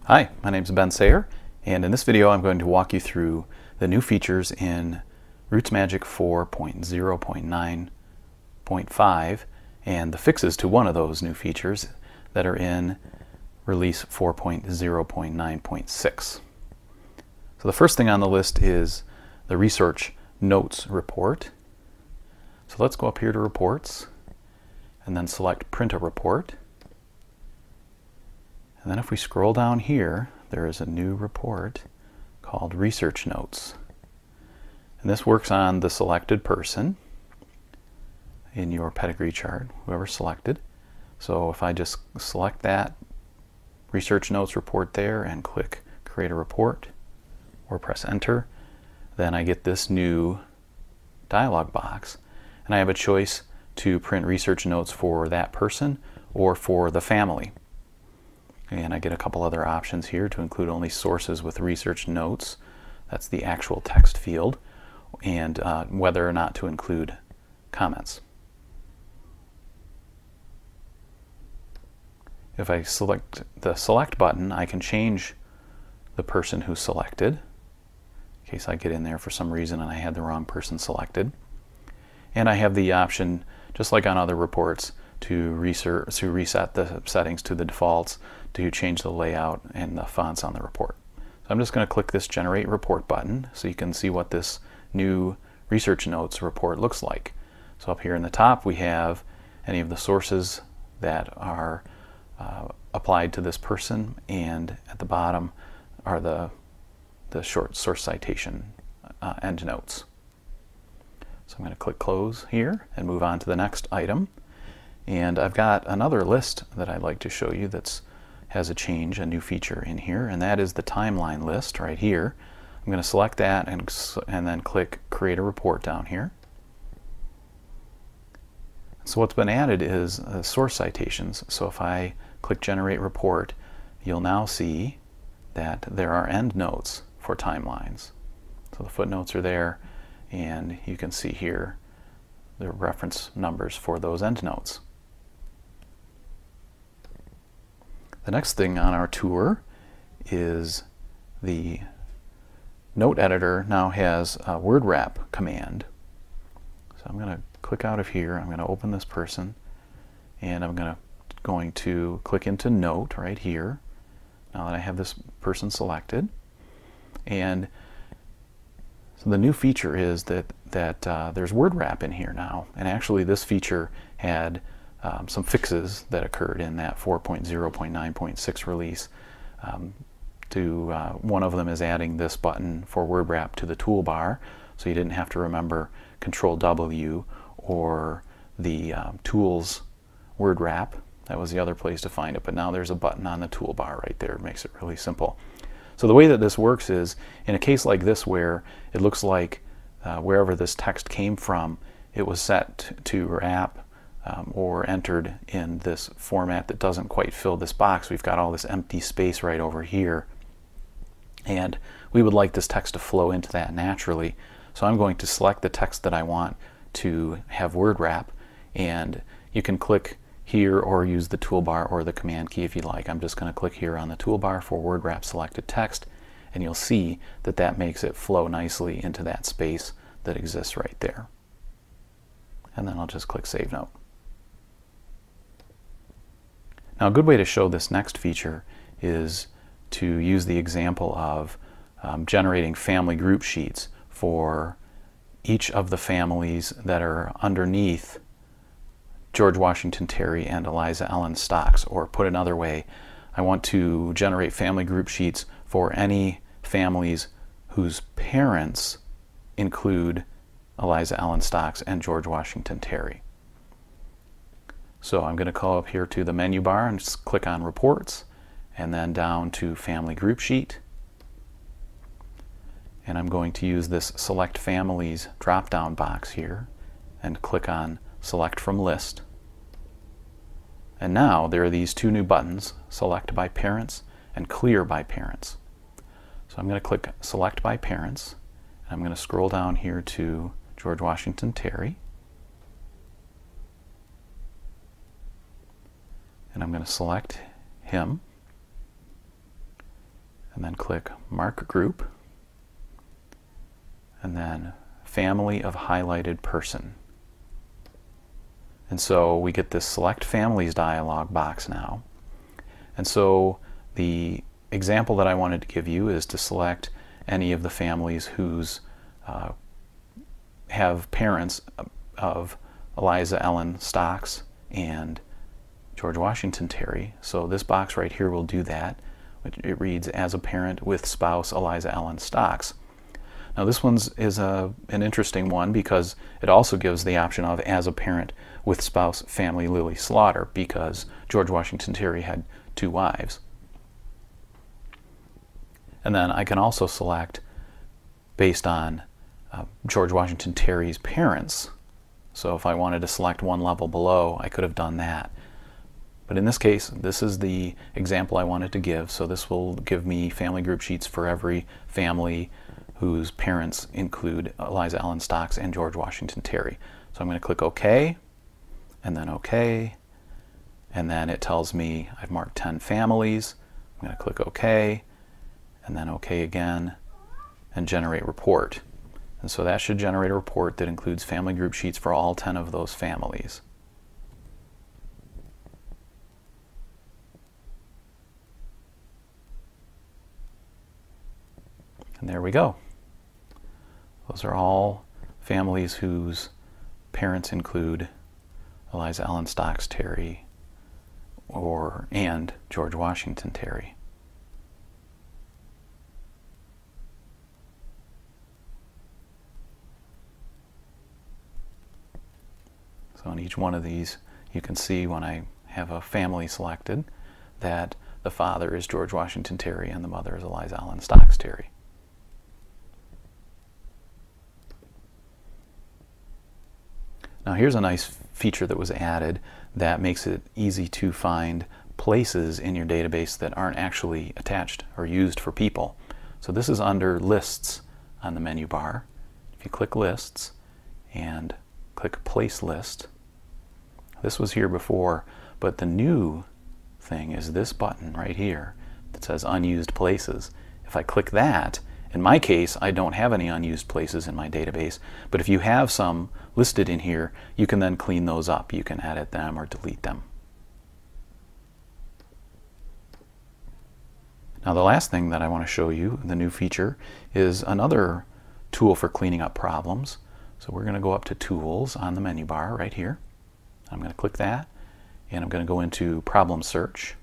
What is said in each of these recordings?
Hi, my name is Ben Sayer, and in this video I'm going to walk you through the new features in RootsMagic 4.0.9.5 and the fixes to one of those new features that are in release 4.0.9.6. So the first thing on the list is the Research Notes report. So let's go up here to Reports and then select Print a Report. And then if we scroll down here, there is a new report called Research Notes. And this works on the selected person in your pedigree chart, whoever selected. So if I just select that Research Notes report there and click Create a Report or press Enter, then I get this new dialog box. And I have a choice to print research notes for that person or for the family. And I get a couple other options here to include only sources with research notes. That's the actual text field, and whether or not to include comments. If I select the Select button, I can change the person who's selected, in case I get in there for some reason and I had the wrong person selected. And I have the option, just like on other reports, to reset the settings to the defaults, to change the layout and the fonts on the report. So I'm just going to click this Generate Report button so you can see what this new Research Notes report looks like. So up here in the top we have any of the sources that are applied to this person, and at the bottom are the short source citation endnotes. So I'm going to click Close here and move on to the next item. And I've got another list that I'd like to show you that has a change, a new feature in here, and that is the timeline list right here. I'm going to select that and then click Create a Report down here. So what's been added is source citations. So if I click Generate Report, you'll now see that there are endnotes for timelines. So the footnotes are there, and you can see here the reference numbers for those endnotes. The next thing on our tour is the note editor now has a word wrap command. So I'm going to click out of here, I'm going to open this person, and I'm going to click into Note right here, now that I have this person selected. And so the new feature is that there's word wrap in here now, and actually this feature had some fixes that occurred in that 4.0.9.6 release. One of them is adding this button for word wrap to the toolbar, so you didn't have to remember Control W or the Tools word wrap. That was the other place to find it, but now there's a button on the toolbar right there. It makes it really simple. So the way that this works is, in a case like this where it looks like wherever this text came from, it was set to wrap or entered in this format that doesn't quite fill this box. We've got all this empty space right over here, and we would like this text to flow into that naturally. So I'm going to select the text that I want to have word wrap, and you can click here or use the toolbar or the command key if you like. I'm just going to click here on the toolbar for word wrap selected text, and you'll see that that makes it flow nicely into that space that exists right there. And then I'll just click Save Note. Now a good way to show this next feature is to use the example of generating family group sheets for each of the families that are underneath George Washington Terry and Eliza Ellen Stocks. Or put another way, I want to generate family group sheets for any families whose parents include Eliza Ellen Stocks and George Washington Terry. So I'm going to go up here to the menu bar and just click on Reports, and then down to Family Group Sheet. And I'm going to use this Select Families drop-down box here and click on Select from List. And now there are these two new buttons, Select by Parents and Clear by Parents. So I'm going to click Select by Parents, and I'm going to scroll down here to George Washington Terry. And I'm going to select him. and then click Mark Group, and then Family of Highlighted Person. And so we get this Select Families dialog box now. And so the example that I wanted to give you is to select any of the families whose have parents of Eliza Ellen Stocks and George Washington Terry. So this box right here will do that. It reads, as a parent with spouse Eliza Ellen Stocks. Now this one is an interesting one because it also gives the option of as a parent with spouse family Lily Slaughter, because George Washington Terry had 2 wives. And then I can also select based on George Washington Terry's parents. So if I wanted to select one level below, I could have done that. But in this case, this is the example I wanted to give, so this will give me family group sheets for every family whose parents include Eliza Ellen Stocks and George Washington Terry. So I'm going to click OK, and then OK, and then it tells me I've marked 10 families. I'm going to click OK, and then OK again, and generate report. And so that should generate a report that includes family group sheets for all 10 of those families. And there we go. Those are all families whose parents include Eliza Ellen Stocks Terry and George Washington Terry. So on each one of these, you can see when I have a family selected that the father is George Washington Terry and the mother is Eliza Ellen Stocks Terry. Now here's a nice feature that was added that makes it easy to find places in your database that aren't actually attached or used for people. So this is under Lists on the menu bar. If you click Lists and click Place List, this was here before, but the new thing is this button right here that says Unused Places. If I click that, in my case, I don't have any unused places in my database, but if you have some listed in here, you can then clean those up. You can edit them or delete them. Now the last thing that I want to show you, the new feature, is another tool for cleaning up problems. So we're going to go up to Tools on the menu bar right here. I'm going to click that, and I'm going to go into Problem Search.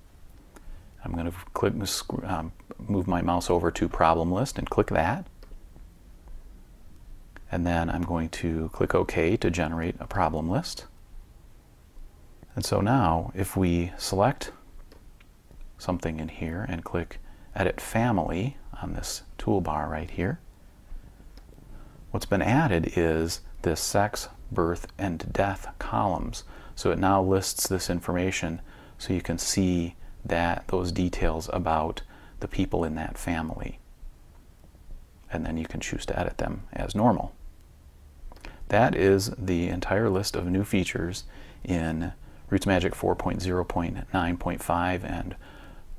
I'm going to click, move my mouse over to Problem List and click that. And then I'm going to click OK to generate a problem list. And so now if we select something in here and click Edit Family on this toolbar right here, what's been added is this sex, birth, and death columns. So it now lists this information so you can see those details about the people in that family. And then you can choose to edit them as normal. That is the entire list of new features in RootsMagic 4.0.9.5 and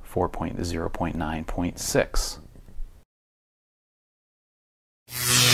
4.0.9.6.